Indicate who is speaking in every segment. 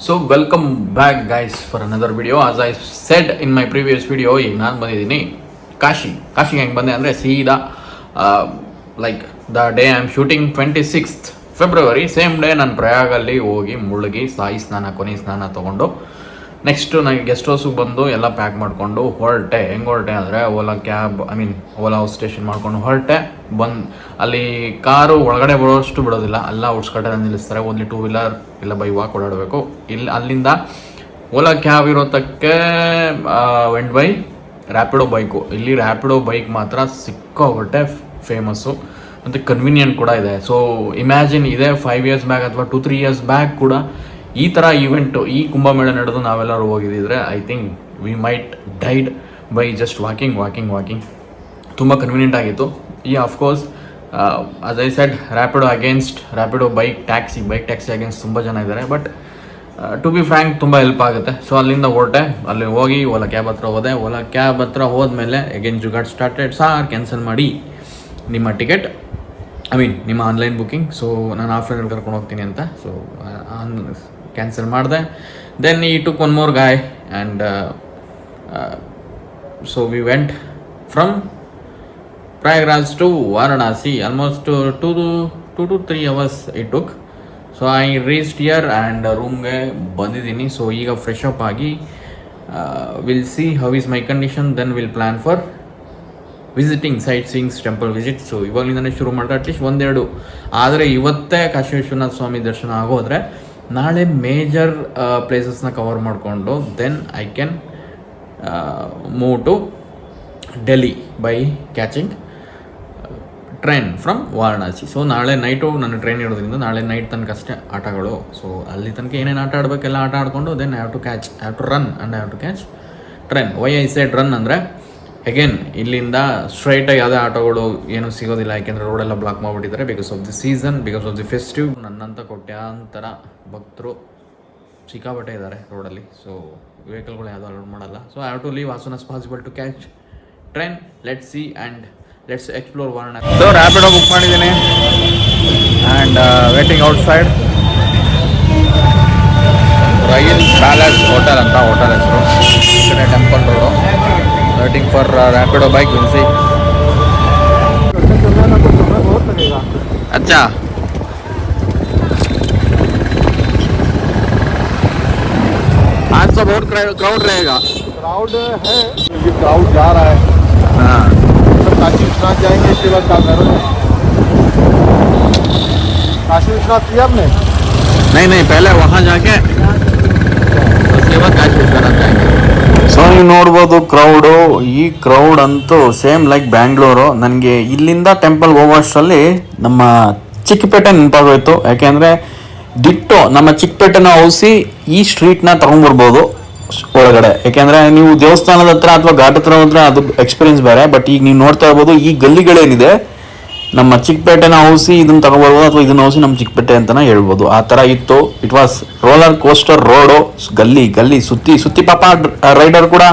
Speaker 1: So welcome back guys for another video. As I said in my previous video, ಈಗ ನಾನು ಬಂದಿದ್ದೀನಿ ಕಾಶಿಗೆ ಹೆಂಗೆ ಬಂದೆ ಅಂದರೆ ಸೀದಾ like the day I am shooting 26th February same day ನಾನು ಪ್ರಯಾಗಲ್ಲಿ ಹೋಗಿ ಮುಳುಗಿ ಸಾಯಿ ಸ್ನಾನ ಕೊನೆ ಸ್ನಾನ ತೊಗೊಂಡು ನೆಕ್ಸ್ಟು ನನಗೆ ಗೆಸ್ಟ್ ಹೌಸಿಗೆ ಬಂದು ಎಲ್ಲ ಪ್ಯಾಕ್ ಮಾಡಿಕೊಂಡು ಹೊರಟೆ. ಹೆಂಗೆ ಹೊರಟೆ ಅಂದರೆ ಓಲಾ ಕ್ಯಾಬ್ ಓಲಾ ಹೌಸ್ ಸ್ಟೇಷನ್ ಮಾಡ್ಕೊಂಡು ಹೊರಟೆ. ಅಲ್ಲಿ ಕಾರು ಒಳಗಡೆ ಬರೋಷ್ಟು ಬಿಡೋದಿಲ್ಲ, ಎಲ್ಲ ಔಟ್ಸ್ಕಟ್ಟೆ ನಿಲ್ಲಿಸ್ತಾರೆ. ಓನ್ಲಿ 2 ವೀಲರ್ ಇಲ್ಲ ಬೈ ವಾಕ್ ಓಡಾಡಬೇಕು. ಇಲ್ಲಿ ಅಲ್ಲಿಂದ ಓಲಾ ಕ್ಯಾಬ್ ಇರೋತಕ್ಕೆ ವೆಂಟ್ ಬೈ ರ್ಯಾಪಿಡೋ ಬೈಕು. ಇಲ್ಲಿ ರ್ಯಾಪಿಡೋ ಬೈಕ್ ಮಾತ್ರ ಸಿಕ್ಕಾಪಟ್ಟೆ ಫೇಮಸ್ಸು ಮತ್ತು ಕನ್ವೀನಿಯೆಂಟ್ ಕೂಡ ಇದೆ. ಸೊ ಇಮ್ಯಾಜಿನ್ ಇದೆ 5 years ಬ್ಯಾಕ್ ಅಥವಾ 2-3 years ಬ್ಯಾಕ್ ಕೂಡ ಈ ಥರ ಈವೆಂಟು, ಈ ಕುಂಭಮೇಳ ನಡೆದು ನಾವೆಲ್ಲರೂ ಹೋಗಿದ್ದಿದ್ರೆ I think we might died by just walking. ತುಂಬ ಕನ್ವೀನಿಯೆಂಟ್ ಆಗಿತ್ತು. ಈ of course as I said Rapido bike taxi against ತುಂಬ ಜನ ಇದ್ದಾರೆ. ಬಟ್ ಟು ಬಿ ಫ್ರ್ಯಾಂಕ್ ತುಂಬ ಹೆಲ್ಪ್ ಆಗುತ್ತೆ. ಸೊ ಅಲ್ಲಿಂದ ಹೊರಟೆ, ಅಲ್ಲಿ ಹೋಗಿ ಓಲಾ ಕ್ಯಾಬ್ ಹತ್ರ ಹೋದೆ. ಓಲಾ ಕ್ಯಾಬ್ ಹತ್ರ ಹೋದ್ಮೇಲೆ ಅಗೇನ್ ಜುಗಾಡ್ ಸ್ಟಾರ್ಟೆಡ್. ಕ್ಯಾನ್ಸಲ್ ಮಾಡಿ ನಿಮ್ಮ ಟಿಕೆಟ್ ನಿಮ್ಮ ಆನ್ಲೈನ್ ಬುಕ್ಕಿಂಗ್. ಸೊ ನಾನು ಆಫ್ಲೈನಲ್ಲಿ ಕರ್ಕೊಂಡು ಹೋಗ್ತೀನಿ ಅಂತ ಸೊ ಕ್ಯಾನ್ಸಲ್ ಮಾಡಿದೆ. ದೆನ್ ಈ took one more guy and so we went from Prayagraj to Varanasi. Almost 2 to 3 hours it took. So I reached here and ರೂಮ್ಗೆ ಬಂದಿದ್ದೀನಿ. ಸೊ ಈಗ ಫ್ರೆಶ್ ಅಪ್ ಆಗಿ will see how is my condition, then will plan for visiting sightseeings temple visit. So ಇವಾಗಲಿಂದನೇ ಶುರು ಮಾಡಿದ್ರೆ at least 1-2 ಆದರೆ ಇವತ್ತೇ ಕಾಶಿ ವಿಶ್ವನಾಥ ಸ್ವಾಮಿ ದರ್ಶನ ಆಗೋದ್ರೆ ನಾಳೆ ಮೇಜರ್ ಪ್ಲೇಸಸ್ನ ಕವರ್ ಮಾಡಿಕೊಂಡು then I can move to Delhi by catching train from Varanasi. So ನಾಳೆ ನೈಟು ನನ್ನ ಟ್ರೈನ್ ಇರೋದ್ರಿಂದ ನಾಳೆ ನೈಟ್ ತನಕ ಅಷ್ಟೇ ಆಟಗಳು. ಸೊ ಅಲ್ಲಿ ತನಕ ಏನೇನು ಆಟ ಆಡಬೇಕೆಲ್ಲ ಆಟ ಆಡಿಕೊಂಡು then I have to run and I have to catch train. Why I said run ಅಂದರೆ ಅಗೇನ್ ಇಲ್ಲಿಂದ ಸ್ಟ್ರೈಟಾಗಿ ಯಾವುದೇ ಆಟೋಗಳು ಏನೂ ಸಿಗೋದಿಲ್ಲ, ಯಾಕೆಂದರೆ ರೋಡೆಲ್ಲ ಬ್ಲಾಕ್ ಮಾಡಿಬಿಟ್ಟಿದ್ದಾರೆ because of the season, because of the festive. ನನ್ನಂಥ ಕೋಟ್ಯಾಂತರ ಭಕ್ತರು ಸಿಕ್ಕಾಪಟ್ಟೆ ಇದ್ದಾರೆ ರೋಡಲ್ಲಿ. ಸೊ ವೆಹಿಕಲ್ಗಳು ಯಾವುದೂ ಅಲೋಡ್ ಮಾಡಲ್ಲ. So I have to leave as soon as possible to catch train. Let's see and let's explore Varanasi. So Rapido book ಮಾಡಿದ್ದೀನಿ and waiting outside rail palace hotel ಅಂತ ಹೋಟೆಲ್ ಹೆಸರು. ಈ ಕಡೆ temple road. Waiting for Rapido bike, we'll see. अच्छा आज तो बहुत crowd रहेगा.
Speaker 2: क्राउड है, ये क्राउड जा रहा है.
Speaker 1: हाँ
Speaker 2: काशी विश्वनाथ जाएंगे, इसके बाद क्या करोगे? काशी विश्वनाथ किया आपने?
Speaker 1: नहीं पहले वहाँ जाके उसके बाद काशी विश्वनाथ जाएंगे.
Speaker 3: ಸೊ ನೀವು ನೋಡ್ಬೋದು ಕ್ರೌಡು. ಈ ಕ್ರೌಡ್ ಅಂತೂ ಸೇಮ್ ಲೈಕ್ ಬ್ಯಾಂಗ್ಳೂರು. ನನಗೆ ಇಲ್ಲಿಂದ ಟೆಂಪಲ್ ಹೋಗೋಷ್ಟರಲ್ಲಿ ನಮ್ಮ ಚಿಕ್ಕಪೇಟೆ ನೆನಪಾಗೋಯ್ತು. ಯಾಕೆಂದರೆ ಡಿಟ್ಟೋ ನಮ್ಮ ಚಿಕ್ಕಪೇಟೆನ ಔಸಿ ಈ ಸ್ಟ್ರೀಟ್ನ ತೊಗೊಂಡ್ಬರ್ಬೋದು ಒಳಗಡೆ. ಯಾಕೆಂದರೆ ನೀವು ದೇವಸ್ಥಾನದ ಹತ್ರ ಅಥವಾ ಘಾಟ್ ಹತ್ರ ಹೋದ್ರೆ ಅದು ಎಕ್ಸ್ಪೀರಿಯನ್ಸ್ ಬೇರೆ. ಬಟ್ ಈಗ ನೀವು ನೋಡ್ತಾ ಇರ್ಬೋದು ಈ ಗಲ್ಲಿಗಳೇನಿದೆ ನಮ್ಮ ಚಿಕ್ಕಪೇಟೆನ ಔಸಿ ಇದನ್ನು ತಗೊಬರ್ಬೋದು ಅಥವಾ ಇದನ್ನ ಔಸಿ ನಮ್ಮ ಚಿಕ್ಕಪೇಟೆ ಅಂತಲೇ ಹೇಳ್ಬೋದು. ಆ ಥರ ಇತ್ತು. It was roller coaster road. ಗಲ್ಲಿ ಸುತ್ತಿ ಪಾಪ ರೈಡರ್ ಕೂಡ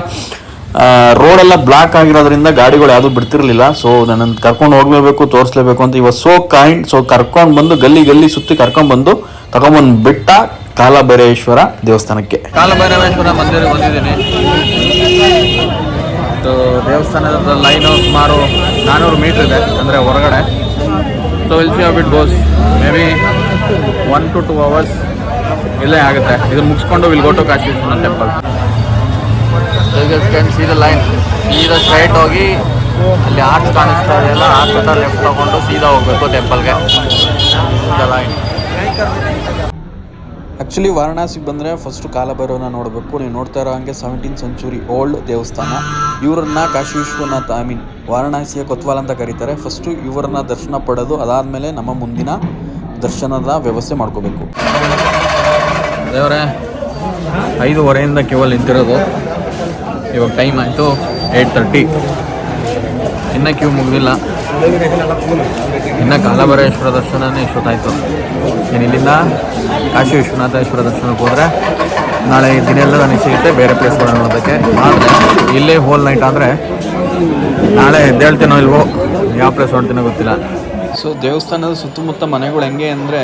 Speaker 3: ರೋಡೆಲ್ಲ ಬ್ಲಾಕ್ ಆಗಿರೋದ್ರಿಂದ ಗಾಡಿಗಳು ಯಾವುದೂ ಬಿಡ್ತಿರ್ಲಿಲ್ಲ. ಸೊ ನನ್ನನ್ನು ಕರ್ಕೊಂಡು ಹೋಗಲೇಬೇಕು, ತೋರಿಸ್ಲೇಬೇಕು ಅಂತ ಇವಾಗ ಸೋ ಕೈಂಡ್. ಸೊ ಕರ್ಕೊಂಡು ಬಂದು ಗಲ್ಲಿ ಸುತ್ತಿ ಕರ್ಕೊಂಡ್ಬಂದು ತಗೊಂಬಂದು ಬಿಟ್ಟ ಕಾಲಭೈರವೇಶ್ವರ ದೇವಸ್ಥಾನಕ್ಕೆ.
Speaker 1: ಕಾಲಭೈರವೇಶ್ವರ ಮಂದಿರ ಬಂದಿದ್ದೀನಿ. ದೇವಸ್ಥಾನದ ಲೈನು ಸುಮಾರು 400 ಮೀಟ್ರ್ ಇದೆ ಅಂದರೆ ಹೊರಗಡೆ. So will see how it goes. Maybe 1 to 2 hours ಇಲ್ಲೇ ಆಗುತ್ತೆ. ಇದನ್ನು ಮುಗಿಸ್ಕೊಂಡು will go to Kashi Vishwanath temple. Can see the line. ಸೀದಾ ಸ್ಟ್ರೈಟ್ ಹೋಗಿ ಅಲ್ಲಿ ಆರ್ಚ್ ಕಾಣಿಸ್ತಾ ಇದೆಯಲ್ಲ, ಆರ್ಚ್ ಹತ್ರ ಲೆಫ್ಟ್ ತೊಗೊಂಡು ಸೀದಾ ಹೋಗಬೇಕು ಟೆಂಪಲ್ಗೆ. The line.
Speaker 3: ಆ್ಯಕ್ಚುಲಿ ವಾರಣಾಸಿಗೆ ಬಂದರೆ ಫಸ್ಟು ಕಾಲಭೈರವನ ನೋಡಬೇಕು. ನೀವು ನೋಡ್ತಾ ಇರೋ ಹಾಗೆ 17th century ಓಲ್ಡ್ ದೇವಸ್ಥಾನ. ಇವರನ್ನ ಕಾಶಿ ವಿಶ್ವನಾಥ ವಾರಣಾಸಿಯ ಕೊತ್ವಾಲ್ ಅಂತ ಕರೀತಾರೆ. ಫಸ್ಟು ಇವರನ್ನ ದರ್ಶನ ಪಡೆದು ಅದಾದಮೇಲೆ ನಮ್ಮ ಮುಂದಿನ ದರ್ಶನದ ವ್ಯವಸ್ಥೆ ಮಾಡ್ಕೋಬೇಕು.
Speaker 1: ದೇವರೇ 5:15 ಕ್ಯೂವಲ್ಲಿ ನಿಂತಿರೋದು. ಇವಾಗ ಟೈಮ್ ಆಯಿತು 8:30. ಇನ್ನೂ ಕ್ಯೂ ಮುಗಿದಿಲ್ಲ. ಇನ್ನು ಕಾಲಭೈರವೇಶ್ವರ ದರ್ಶನನೇ ಇಷ್ಟೊತ್ತಾಯಿತು. ಇಲ್ಲಿಂದ ಕಾಶಿ ವಿಶ್ವನಾಥೇಶ್ವರ ದರ್ಶನಕ್ಕೆ ಹೋದರೆ ನಾಳೆ ದಿನ ಎಲ್ಲ ನನಗೆ ಸಿಗುತ್ತೆ ಬೇರೆ ಪ್ಲೇಸ್ಗಳು ನೋಡೋದಕ್ಕೆ. ಆದರೆ ಇಲ್ಲೇ ಹೋಲ್ ನೈಟ್ ಆದರೆ ನಾಳೆ ಎದ್ದೇಳ್ತೀನೋ ಇಲ್ವೋ, ಯಾವ ಪ್ಲೇಸ್ ನೋಡ್ತೀನೋ ಗೊತ್ತಿಲ್ಲ.
Speaker 3: ಸೊ ಸೊ ದೇವಸ್ಥಾನದ ಸುತ್ತಮುತ್ತ ಮನೆಗಳು ಹೆಂಗೆ ಅಂದರೆ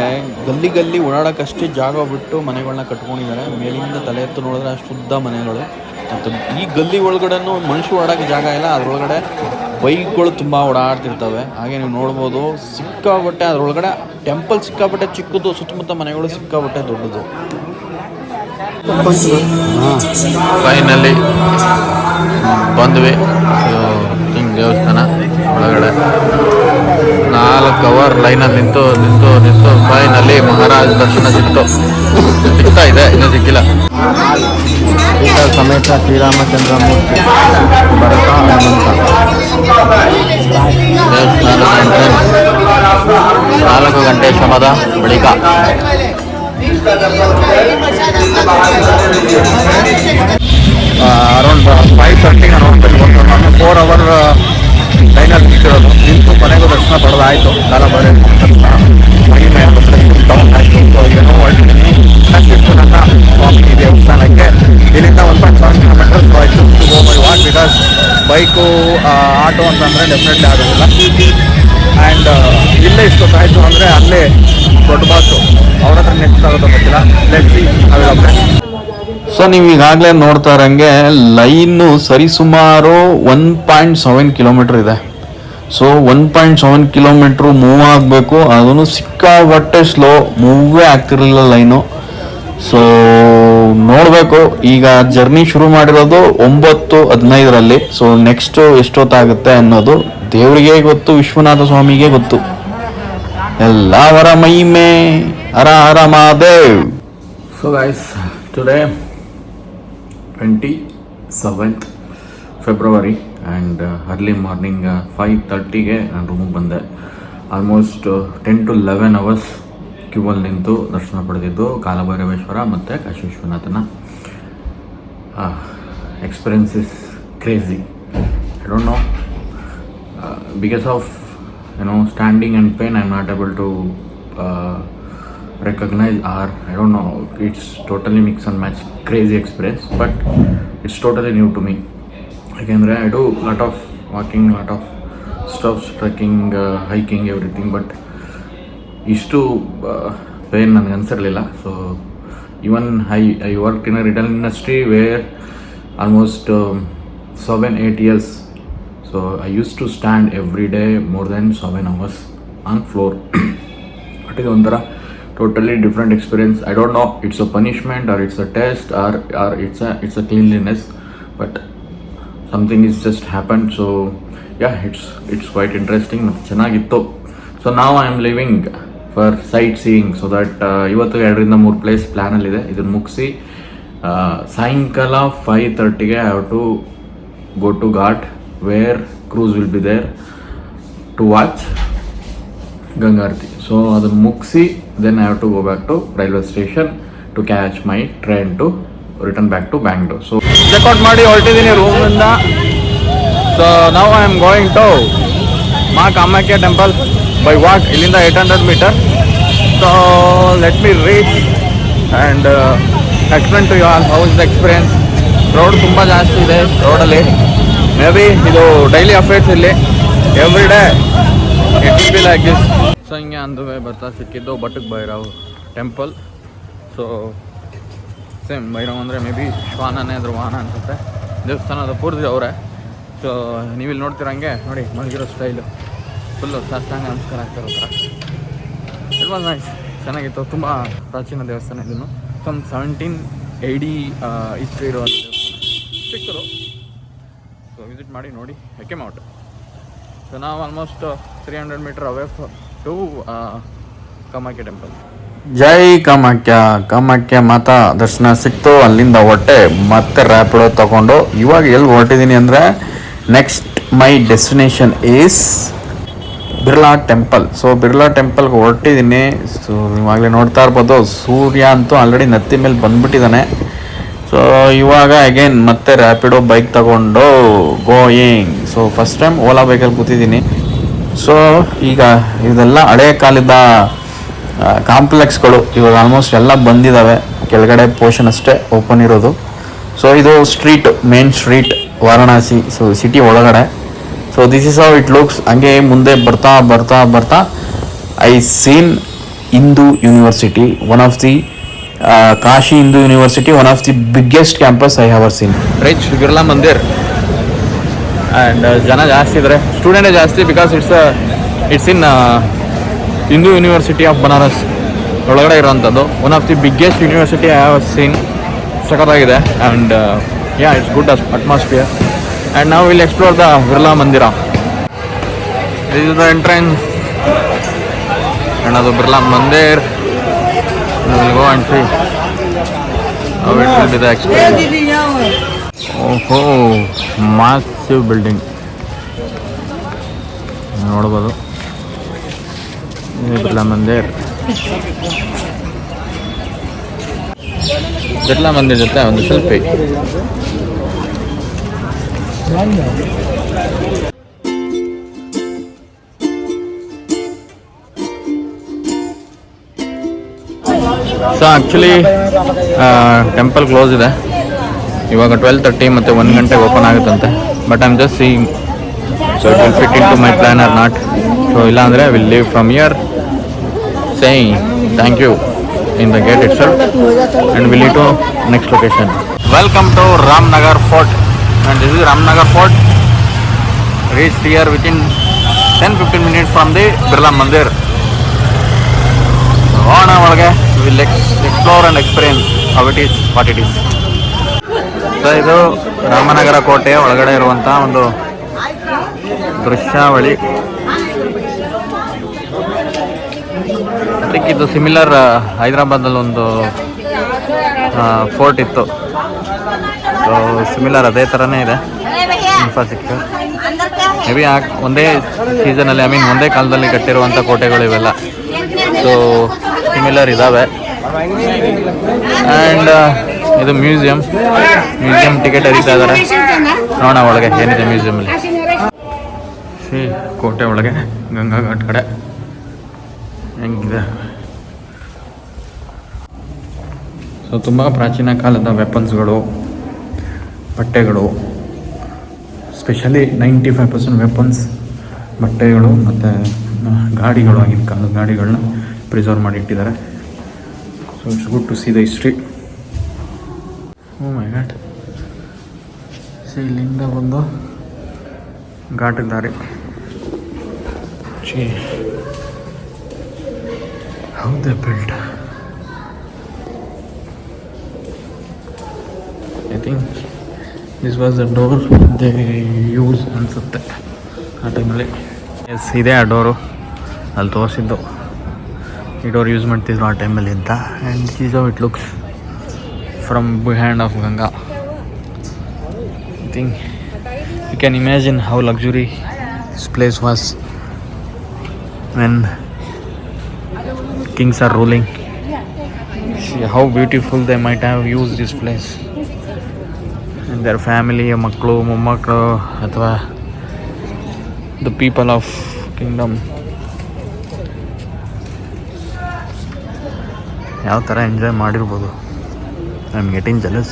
Speaker 3: ಗಲ್ಲಿ ಗಲ್ಲಿ ಓಡಾಡೋಕ್ಕಷ್ಟೇ ಜಾಗ ಬಿಟ್ಟು ಮನೆಗಳನ್ನ ಕಟ್ಕೊಂಡಿದ್ದಾರೆ. ಮೇಲಿಂದ ತಲೆ ಎತ್ತು ನೋಡಿದ್ರೆ ಅಷ್ಟು ಉದ್ದ ಮನೆಗಳು. ಮತ್ತು ಈ ಗಲ್ಲಿ ಒಳಗಡೆನೂ ಮನುಷ್ಯ ಓಡಾಡೋಕ್ಕೆ ಜಾಗ ಇಲ್ಲ, ಅದರೊಳಗಡೆ ಬೈಕ್ಗಳು ತುಂಬ ಓಡಾಡ್ತಿರ್ತವೆ. ಹಾಗೆ ನೀವು ನೋಡ್ಬೋದು ಸಿಕ್ಕಾಬಟ್ಟೆ ಅದರೊಳಗಡೆ ಟೆಂಪಲ್ ಸಿಕ್ಕಾಬಟ್ಟೆ ಚಿಕ್ಕದು, ಸುತ್ತಮುತ್ತ ಮನೆಗಳು ಸಿಕ್ಕಾಬಟ್ಟೆ ದೊಡ್ಡದು.
Speaker 1: ಫೈನಲಿ ಬಂದ್ವಿ ಹಿಂಗೆ ದೇವಸ್ಥಾನ ಒಳಗಡೆ. 4 ಅವರ್ ಲೈನಲ್ಲಿ ನಿಂತು ಫೈನಲಿ ಮಹಾರಾಜ್ ದರ್ಶನ ಸಿಗ್ತಾ ಇದೆ, ಇನ್ನೂ ಸಿಕ್ಕಿಲ್ಲ.
Speaker 2: ಸಮೇತ ಶ್ರೀರಾಮಚಂದ್ರ ಮೂರ್ತಿ ಭರತ ಹನುಮಂತ
Speaker 1: ದೇವಸ್ಥಾನದ ಎಂಟ್ರೆನ್ಸ್ 4 ಗಂಟೆ ಶ್ರಮದ ಬಳಿಕ
Speaker 2: ಅರೌಂಡ್ 5:30 ಅರೌಂಡ್ 4 ಅವರ್ ಲೈನಲ್ಲಿ ನಿಂತಿರೋದು. ನಿಂತು ಮನೆಗೂ ದರ್ಶನ ಪಡೆದಾಯಿತು. ಕಾಲ ಬರೀ ಮಹಿಮೆ ಡೌನ್ ಆಯಿತು. ಸೊ ಏನೋ ಹೊರಟಿದ್ದೀನಿ ವಿಶ್ವನಾಥ ಸ್ವಾಮಿ ದೇವಸ್ಥಾನಕ್ಕೆ. ಇಲ್ಲಿಂದ 1.7 ಕಿಲೋಮೀಟರ್ಸ್ ಆಯಿತು to go by walk, because bike auto ಅಂತಂದರೆ ಡೆಫಿನೆಟ್ಲಿ ಆಗೋದಿಲ್ಲ. ಆ್ಯಂಡ್ ಇಲ್ಲೇ ಇಷ್ಟೊತ್ತಾಯಿತು ಅಂದರೆ ಅಲ್ಲೇ ದೊಡ್ಡ ಬಾಸು ಅವ್ರ ಹತ್ರ ನೆಕ್ಸ್ಟ್ ಆಗೋದು ಗೊತ್ತಿಲ್ಲ. Let's see available.
Speaker 3: ಸೊ ನೀವು ಈಗಾಗಲೇ ನೋಡ್ತಾ ಇರೋಂಗೆ ಲೈನು ಸರಿಸುಮಾರು 1.7 ಕಿಲೋಮೀಟ್ರ್ ಇದೆ. ಸೊ 1.7 ಕಿಲೋಮೀಟ್ರು ಮೂವ್ ಆಗಬೇಕು, ಅದನ್ನು ಸಿಕ್ಕಾಬಟ್ಟೆ ಸ್ಲೋ, ಮೂವೇ ಆಗ್ತಿರಲಿಲ್ಲ ಲೈನು. ಸೊ ನೋಡಬೇಕು, ಈಗ ಜರ್ನಿ ಶುರು ಮಾಡಿರೋದು 9:15. ಸೊ ನೆಕ್ಸ್ಟು ಎಷ್ಟೊತ್ತಾಗುತ್ತೆ ಅನ್ನೋದು ದೇವರಿಗೆ ಗೊತ್ತು, ವಿಶ್ವನಾಥ ಸ್ವಾಮಿಗೆ ಗೊತ್ತು. ಎಲ್ಲ ಅವರ ಮಹಿಮೆ. Har Har Mahadev.
Speaker 1: So guys, today 27th February and early morning 5:30ಗೆ ನಾನು ರೂಮಿಗೆ ಬಂದೆ. ಆಲ್ಮೋಸ್ಟ್ 10 to 11 hours ಕ್ಯೂವಲ್ಲಿ ನಿಂತು ದರ್ಶನ ಪಡೆದಿದ್ದು ಕಾಲಭೈರವೇಶ್ವರ ಮತ್ತು ಕಾಶಿ ವಿಶ್ವನಾಥನ. Experience is crazy. I don't know, because of standing and pain I am not able to recognize, or I don't know, it's totally mix and match crazy experience, but it's totally new to me. Yakandre I do lot of walking, lot of stuff, trekking, hiking, everything, but ishtu pain ನನಗೆ ಅನಿಸಿರಲಿಲ್ಲ. So even I worked in a retail industry where almost 7-8 years, so I used to stand every day more than 7 hours on floor. But ಇದು ಒಂಥರ totally different experience. I don't know, it's a punishment or it's a test or it's a cleanliness, but something is just happened. So yeah, it's quite interesting. ಚೆನ್ನಾಗಿತ್ತು. So now I am leaving for sightseeing, so that ಇವತ್ತು 2-3 place ಪ್ಲ್ಯಾನಲ್ಲಿದೆ. ಇದನ್ನು ಮುಗಿಸಿ ಸಾಯಂಕಾಲ 5:30ಗೆ I have to go to Ghat, where cruise will be there to watch Ganga aarti. So ಅದನ್ನು ಮುಗಿಸಿ then I have to go back to railway station to catch my train to return back to Bangalore. So checkout ಮಾಡಿ ಹೊರಟಿದ್ದೀನಿ ರೂಮಿಂದ. So now I am going to ಮಾ Kamakhya temple by walk. ಇಲ್ಲಿಂದ 800 meter. So let me reach and explain to you all how is the experience. Crowd ತುಂಬ ಜಾಸ್ತಿ ಇದೆ ರೋಡಲ್ಲಿ. Maybe ಇದು ಡೈಲಿ ಅಫೇರ್ಸ್ ಇಲ್ಲಿ, every day it will be like this. So ಹಿಂಗೆ ಅಂದುವೆ ಬರ್ತಾ ಸಿಕ್ಕಿದ್ದು Batuk Bhairav temple. So same Bhairav ಅಂದರೆ ಮೇ ಬಿ ಶ್ವಾನನೇ ಅದ್ರ ವಾಹನ ಅನಿಸುತ್ತೆ. ದೇವಸ್ಥಾನದ ಪೂರ್ತಿ ಅವರೇ. ಸೊ ನೀವಿಲ್ಲಿ ನೋಡ್ತಿರಂಗೆ ನೋಡಿ ಮಲಗಿರೋ ಸ್ಟೈಲು ಫುಲ್ಲು ಸಾಷ್ಟಾಂಗ ನಮಸ್ಕಾರ ಆಗ್ತಿರೋ ಥರ. ಇಟ್ ವಾಸ್ ನೈಸ್, ಚೆನ್ನಾಗಿತ್ತು. ತುಂಬ ಪ್ರಾಚೀನ ದೇವಸ್ಥಾನ ಇದನ್ನು. ಸಮ್ 1780 ಹಿಸ್ಟ್ರಿ ಇರುವಂಥ ದೇವಸ್ಥಾನ, ಚಿಕ್ಕದು. ಸೊ ವಿಸಿಟ್ ಮಾಡಿ ನೋಡಿ, ಹೆಕೆಮ್ ಔಟ್. ಸೊ ನಾವು almost 300 meter away to Kamakhya temple.
Speaker 3: Jai Kamakhya. Kamakhya Mata ದರ್ಶನ ಸಿಕ್ತು. ಅಲ್ಲಿಂದ ಹೊಟ್ಟೆ ಮತ್ತೆ ರ್ಯಾಪಿಡೋ ತಗೊಂಡು ಇವಾಗ ಎಲ್ಲಿ ಹೊರಟಿದ್ದೀನಿ ಅಂದರೆ next my destination is Birla temple. So Birla ಟೆಂಪಲ್ಗೆ ಹೊರಟಿದ್ದೀನಿ. ಸೊ ಇವಾಗಲೇ ನೋಡ್ತಾ ಇರ್ಬೋದು, ಸೂರ್ಯ ಅಂತೂ ಆಲ್ರೆಡಿ ನತ್ತಿ ಮೇಲೆ ಬಂದ್ಬಿಟ್ಟಿದ್ದಾನೆ. ಸೊ ಇವಾಗ ಅಗೇನ್ ಮತ್ತೆ ರ್ಯಾಪಿಡೋ ಬೈಕ್ ತಗೊಂಡು going. So first time Ola ಬೈಕಲ್ಲಿ ಕೂತಿದ್ದೀನಿ. ಸೊ ಈಗ ಇದೆಲ್ಲ ಹಳೆಯ ಕಾಲದ ಕಾಂಪ್ಲೆಕ್ಸ್ಗಳು ಇವಾಗ ಆಲ್ಮೋಸ್ಟ್ ಎಲ್ಲ ಬಂದಿದ್ದಾವೆ. ಕೆಳಗಡೆ ಪೋರ್ಷನ್ ಅಷ್ಟೇ ಓಪನ್ ಇರೋದು. ಸೊ ಇದು street, main street Varanasi. So city ಒಳಗಡೆ. So this is how it looks. ಹಂಗೆ ಮುಂದೆ ಬರ್ತಾ ಬರ್ತಾ ಬರ್ತಾ I seen Hindu University, one of the Kashi Hindu University, one of the biggest campus I ever seen.
Speaker 1: Rich Birla Mandir. And ಜನ ಜಾಸ್ತಿ ಇದ್ದಾರೆ, ಸ್ಟೂಡೆಂಟೇ ಜಾಸ್ತಿ, because it's in Hindu university of Banaras ಒಳಗಡೆ ಇರೋವಂಥದ್ದು. One of the biggest university I have seen. ಸಖತ್ತಾಗಿದೆ. And it's good atmosphere. And ನಾವು will explore the Birla Mandir. This is the entrance. And ಅದು Birla Mandir. Will go and see how it will be the experience. ಓಹೋ, massive building ನೋಡ್ಬೋದು. ಬಿರ್ಲಾ ಮಂದಿರ್. ಬಿರ್ಲಾ ಮಂದಿರ್ ಜೊತೆ ಒಂದು selfie. So actually temple close ಇದೆ ಇವಾಗ. 12:30 ಮತ್ತು 1 ಗಂಟೆಗೆ ಓಪನ್ ಆಗುತ್ತಂತೆ. But I am just seeing so it will fit into my plan or not. So ಇಲ್ಲಾಂದರೆ will leave from here saying thank you in the gate itself and will leave to next location. Welcome to Ramanagar fort. And this is Ramanagar fort. Reached here within 10-15 minutes from the Birla Mandir. ಹೋಗೋಣ ಒಳಗೆ. Will explore and experience how it is, what it is. ಇದು ರಾಮನಗರ ಕೋಟೆಯ ಒಳಗಡೆ ಇರುವಂಥ ಒಂದು ದೃಶ್ಯಾವಳಿ. ಇದು similar ಹೈದರಾಬಾದಲ್ಲಿ ಒಂದು fort ಇತ್ತು. ಸೊ ಸಿಮಿಲರ್ ಅದೇ ಥರನೇ ಇದೆ ಇನ್ಫ್ರಾಸ್ಟ್ರಕ್ಚರ್. ಮೇ ಬಿ ಒಂದೇ ಸೀಸನಲ್ಲಿ, ಐ ಮೀನ್ ಒಂದೇ ಕಾಲದಲ್ಲಿ ಕಟ್ಟಿರುವಂಥ ಕೋಟೆಗಳು ಇವೆಲ್ಲ. ಸೊ ಸಿಮಿಲರ್ ಇದ್ದಾವೆ. ಆ್ಯಂಡ್ ಇದು ಮ್ಯೂಸಿಯಂ ಟಿಕೆಟ್ ಹರಿತಾ ಇದ್ದಾರೆ. ನೋಡೋಣ ಒಳಗೆ ಏನಿದೆ ಮ್ಯೂಸಿಯಮಲ್ಲಿ. ಕೋಟೆ ಒಳಗೆ ಗಂಗಾ ಘಾಟ್ ಕಡೆ ಹೆಂಗಿದೆ. ಸೊ ತುಂಬ ಪ್ರಾಚೀನ ಕಾಲದ ವೆಪನ್ಸ್ಗಳು, ಬಟ್ಟೆಗಳು, ಸ್ಪೆಷಲಿ 95% ವೆಪನ್ಸ್, ಬಟ್ಟೆಗಳು ಮತ್ತು ಗಾಡಿಗಳು, ಆಗಿನ ಕಾಲದ ಗಾಡಿಗಳನ್ನ ಪ್ರಿಸರ್ವ್ ಮಾಡಿ ಇಟ್ಟಿದ್ದಾರೆ. So it's good to see the history. Oh my god. So ಇಲ್ಲಿಂದ ಬಂದು ಘಾಟಿಗೆ ದಾರಿ. How they built. I think this was the door they use ಅನಿಸುತ್ತೆ ಆ ಟೈಮಲ್ಲಿ. ಎಸ್, ಇದೇ ಆ ಡೋರು ಅಲ್ಲಿ ತೋರಿಸಿದ್ದು. ಈ ಡೋರ್ ಯೂಸ್ ಮಾಡ್ತಿದ್ರು ಆ ಟೈಮಲ್ಲಿ ಅಂತ. And this is how it looks from behind of Ganga. I think you can imagine how luxury this place was when kings are ruling. See how beautiful they might have used this place and their family, maklu, mommaklu, athwa the people of kingdom. ಯಾವ ಥರ enjoy ಮಾಡಿರ್ಬೋದು. I'm getting jealous.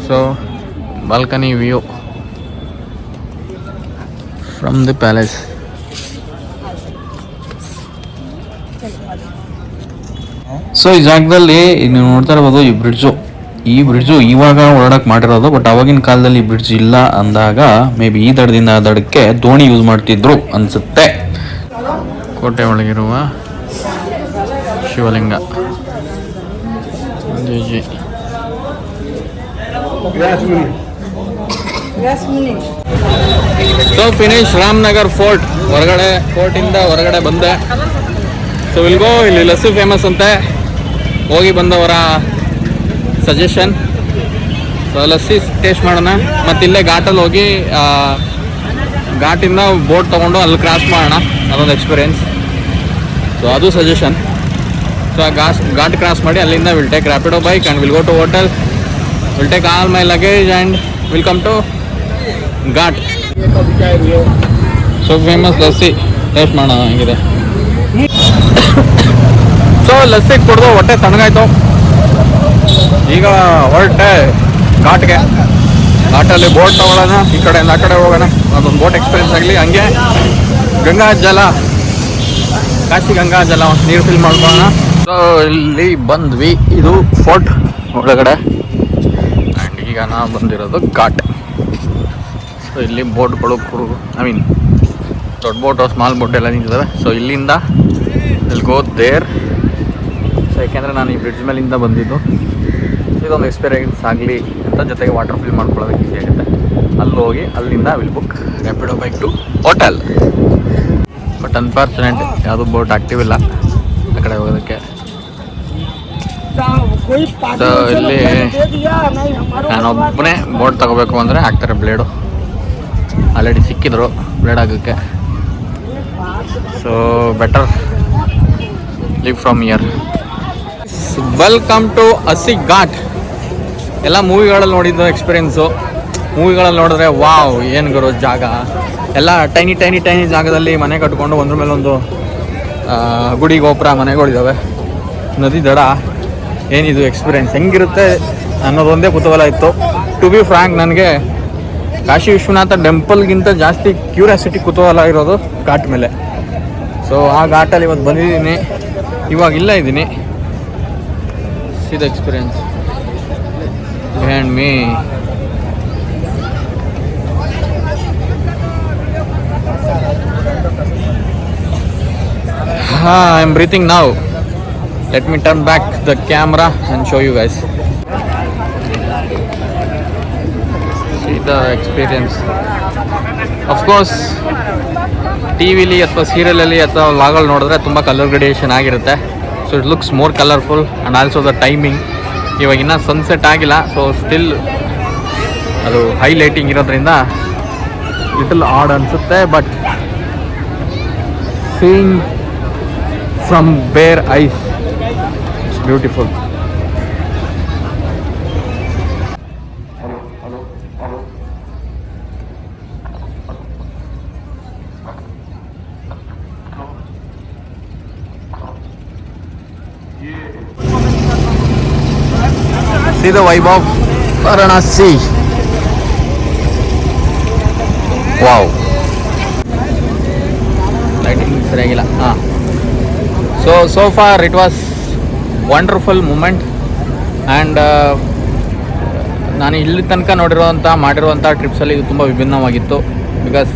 Speaker 1: So, balcony view from the palace.
Speaker 3: So ಈ ಜಾಗದಲ್ಲಿ ನೀವು ನೋಡ್ತಾ ಇರ್ಬೋದು ಈ bridge ಇವಾಗ ಓಡಾಡಕ್ಕೆ ಮಾಡಿರೋದು. ಬಟ್ ಅವಾಗಿನ ಕಾಲದಲ್ಲಿ ಈ ಬ್ರಿಡ್ಜ್ ಇಲ್ಲ ಅಂದಾಗ ಮೇ ಬಿ ಈ ದಡದಿಂದ ಆ ದಡಕ್ಕೆ ದೋಣಿ ಯೂಸ್ ಮಾಡ್ತಿದ್ರು ಅನ್ಸುತ್ತೆ.
Speaker 1: ಕೋಟೆ ಒಳಗಿರುವ ಶಿವಲಿಂಗ. So finish Ramanagar fort. ಫೋರ್ಟಿಂದ ಹೊರಗಡೆ ಬಂದೆ. ಸೊ ಇಲ್ಗೋ, ಇಲ್ಲಿ ಲಸ್ಸಿ ಫೇಮಸ್ ಅಂತೆ, ಹೋಗಿ ಬಂದವರ ಸಜೆಷನ್. ಸೊ ಲಸ್ಸಿ ಟೇಸ್ಟ್ ಮಾಡೋಣ. ಮತ್ತು ಇಲ್ಲೇ ಘಾಟಲ್ಲಿ ಹೋಗಿ ಘಾಟಿಂದ ಬೋಟ್ ತೊಗೊಂಡು ಅಲ್ಲಿ ಕ್ರಾಸ್ ಮಾಡೋಣ, ಅದೊಂದು ಎಕ್ಸ್ಪೀರಿಯನ್ಸ್. ಸೊ ಅದು ಸಜೆಷನ್. ಸೊ ಆ ಘಾಟ್ ಕ್ರಾಸ್ ಮಾಡಿ ಅಲ್ಲಿಂದ will take Rapido bike and will go to hotel. Will take all my luggage and will come to ghat. So famous lassi taste ಮಾಡೋಣ ಹೆಂಗಿದೆ. ಸೊ ಲಸ್ಸಿ ಕುಡಿದು ಹೊಟ್ಟೆ ತಣ್ಣಗಾಯ್ತು. ಈಗ ಹೊರಟೆ ಘಾಟ್ಗೆ. ಘಾಟಲ್ಲಿ ಬೋಟ್ ತಗೊಳ್ಳೋಣ, ಈ ಕಡೆಯಿಂದ ಆ ಕಡೆ ಹೋಗೋಣ, ಅದೊಂದು ಬೋಟ್ ಎಕ್ಸ್ಪೀರಿಯನ್ಸ್ ಆಗಲಿ. ಹಂಗೆ ಗಂಗಾ ಜಲ, ಕಾಶಿ ಗಂಗಾ ಜಲ ನೀರು ಫಿಲ್ ಮಾಡ್ಕೊಳ್ಳೋಣ. ಸೊ ಇಲ್ಲಿ ಬಂದ್ವಿ, ಇದು ಫೋರ್ಟ್ ಒಳಗಡೆ. ಆ್ಯಂಡ್ ಈಗ ನಾವು ಬಂದಿರೋದು ಘಾಟ್. ಸೊ ಇಲ್ಲಿ ಬೋಟ್ಗಳು ದೊಡ್ಡ ಬೋಟು, ಸ್ಮಾಲ್ ಬೋಟ್ ಎಲ್ಲ ನಿಂತಿದ್ದಾವೆ. ಸೊ ಇಲ್ಲಿಂದ ಇಲ್ಲಿ ಗೋ ದೇರ್. ಸೊ ಯಾಕೆಂದರೆ ನಾನು ಈ ಬ್ರಿಡ್ಜ್ ಮೇಲಿಂದ ಬಂದಿದ್ದು, ಇದೊಂದು ಎಕ್ಸ್ಪೀರಿಯನ್ಸ್ ಆಗಲಿ ಅಂತ, ಜೊತೆಗೆ ವಾಟರ್ ಫಿಲ್ ಮಾಡ್ಕೊಳ್ಳೋದಕ್ಕೆ ಈಸಿ ಆಗುತ್ತೆ. ಅಲ್ಲಿ ಹೋಗಿ ಅಲ್ಲಿಂದ will book Rapido bike to hotel. But unfortunate ಯಾವುದೂ ಬೋಟ್ ಆಕ್ಟಿವ್ ಇಲ್ಲ ಆ ಕಡೆ ಹೋಗೋದಕ್ಕೆ. ಸೊ ಇಲ್ಲಿ ನಾನೊಬ್ಬನೇ ಬೋಟ್ ತಗೋಬೇಕು ಅಂದರೆ ಆಗ್ತಾರೆ ಬ್ಲೇಡು. ಆಲ್ರೆಡಿ ಸಿಕ್ಕಿದ್ರು ಬ್ಲೇಡ್ ಆಗೋಕ್ಕೆ. So better leave from here. Welcome to Assi ghat. ಎಲ್ಲ ಮೂವಿಗಳಲ್ಲಿ ನೋಡಿದ್ದು ಎಕ್ಸ್ಪೀರಿಯೆನ್ಸು. ಮೂವಿಗಳಲ್ಲಿ ನೋಡಿದ್ರೆ ವಾವ್ ಏನು ಗುರು ಜಾಗ, ಎಲ್ಲ ಟೈನಿ ಟೈನಿ ಟೈನಿ ಜಾಗದಲ್ಲಿ ಮನೆ ಕಟ್ಕೊಂಡು ಒಂದ್ರ ಮೇಲೆ ಒಂದು ಗುಡಿ ಗೋಪುರ ಮನೆಗಳಿದ್ದಾವೆ, ನದಿ ದಡ. ಏನಿದು ಎಕ್ಸ್ಪೀರಿಯೆನ್ಸ್ ಹೆಂಗಿರುತ್ತೆ ಅನ್ನೋದೊಂದೇ ಕುತೂಹಲ ಇತ್ತು. ಟು ಬಿ ಫ್ರ್ಯಾಂಕ್, ನನಗೆ ಕಾಶಿ ವಿಶ್ವನಾಥ ಟೆಂಪಲ್ಗಿಂತ ಜಾಸ್ತಿ ಕ್ಯೂರಿಯಾಸಿಟಿ, ಕುತೂಹಲ ಇರೋದು ಘಾಟ್ ಮೇಲೆ. ಸೊ ಆ ಘಾಟಲ್ಲಿ ಇವತ್ತು ಬಂದಿದ್ದೀನಿ, ಇವಾಗ ಇಲ್ಲ ಇದ್ದೀನಿ. C the experience behind me. I am breathing now. Let me turn back the camera and show you guys. See the experience. Of course, ಟಿವಿಲಿ ಅಥವಾ ಸೀರಿಯಲಲ್ಲಿ ಅಥವಾ ವ್ಲಾಗಲ್ಲಿ ನೋಡಿದ್ರೆ ತುಂಬ ಕಲರ್ ಗ್ರೇಡಿಯೇಷನ್ ಆಗಿರುತ್ತೆ. So it looks more colourful and also the timing. ಇವಾಗ ಇನ್ನೂ sunset ಆಗಿಲ್ಲ, so still ಅದು ಹೈಲೈಟಿಂಗ್ ಇರೋದ್ರಿಂದ ಲಿಟಲ್ ಆಡ್ ಅನಿಸುತ್ತೆ. But seeing from bare eyes, it's beautiful. See the vibe of Varanasi. Wow, lighting ಸರಿಯಾಗಿಲ್ಲ. So far it was wonderful moment. And ನಾನು ಇಲ್ಲಿ ತನಕ ಮಾಡಿರುವಂಥ ಟ್ರಿಪ್ಸಲ್ಲಿ ಇದು ತುಂಬ ವಿಭಿನ್ನವಾಗಿತ್ತು. ಬಿಕಾಸ್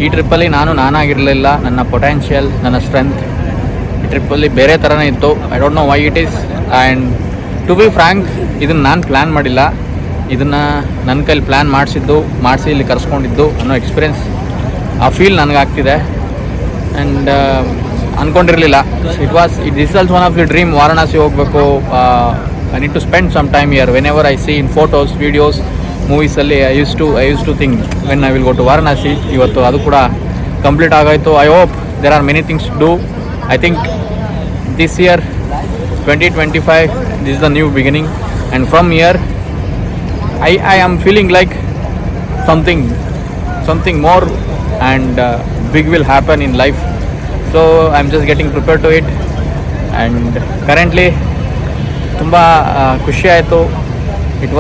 Speaker 1: ಈ ಟ್ರಿಪ್ಪಲ್ಲಿ ನಾನಾಗಿರಲಿಲ್ಲ. ನನ್ನ ಪೊಟೆನ್ಷಿಯಲ್, ನನ್ನ ಸ್ಟ್ರೆಂತ್ ಈ ಟ್ರಿಪ್ಪಲ್ಲಿ ಬೇರೆ ಥರನೇ ಇತ್ತು. I don't know why it is. And to be frank, ಇದನ್ನು ನಾನು ಪ್ಲ್ಯಾನ್ ಮಾಡಿಲ್ಲ, ಇದನ್ನು ನನ್ನ ಕೈಲಿ ಪ್ಲ್ಯಾನ್ ಮಾಡಿಸಿ ಇಲ್ಲಿ ಕರ್ಸ್ಕೊಂಡಿದ್ದು ಅನ್ನೋ ಎಕ್ಸ್ಪೀರಿಯೆನ್ಸ್, ಆ ಫೀಲ್ ನನಗಾಗ್ತಿದೆ. ಆ್ಯಂಡ್ ಅಂದ್ಕೊಂಡಿರಲಿಲ್ಲ. This also one of the dream. Varanasi ಹೋಗಬೇಕು. I need to spend some time here. Whenever I see in photos, videos, ಮೂವೀಸಲ್ಲಿ I use to think when I will go to Varanasi. ಇವತ್ತು ಅದು ಕೂಡ complete ಆಗೋಯ್ತು. I hope there are many things to do. I think this year 2025 this is the new beginning. And from here I am feeling like something more and big will happen in life. So I'm just getting prepared to it. And currently tumba ಖುಷಿ ಆಯಿತು. It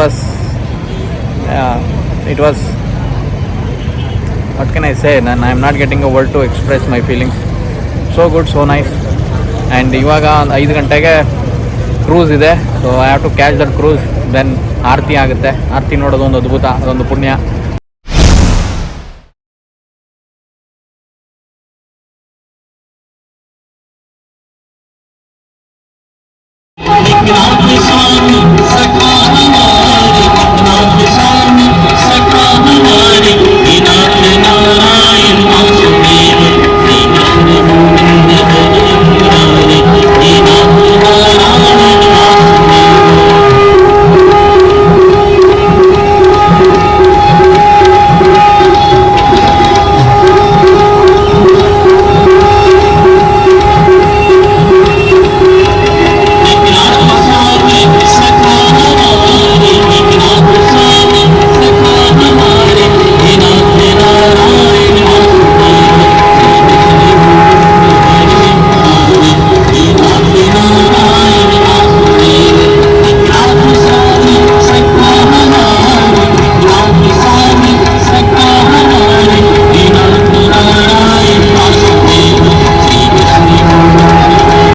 Speaker 1: was what can I say, I'm not getting a word to express my feelings. So good, so nice. And ಇವಾಗ 5 ಗಂಟೆಗೆ cruise ಇದೆ. So I have to catch that cruise. Then aarti ಆಗುತ್ತೆ. ಆರತಿ ನೋಡೋದು ಒಂದು ಅದ್ಭುತ, ಅದೊಂದು ಪುಣ್ಯ.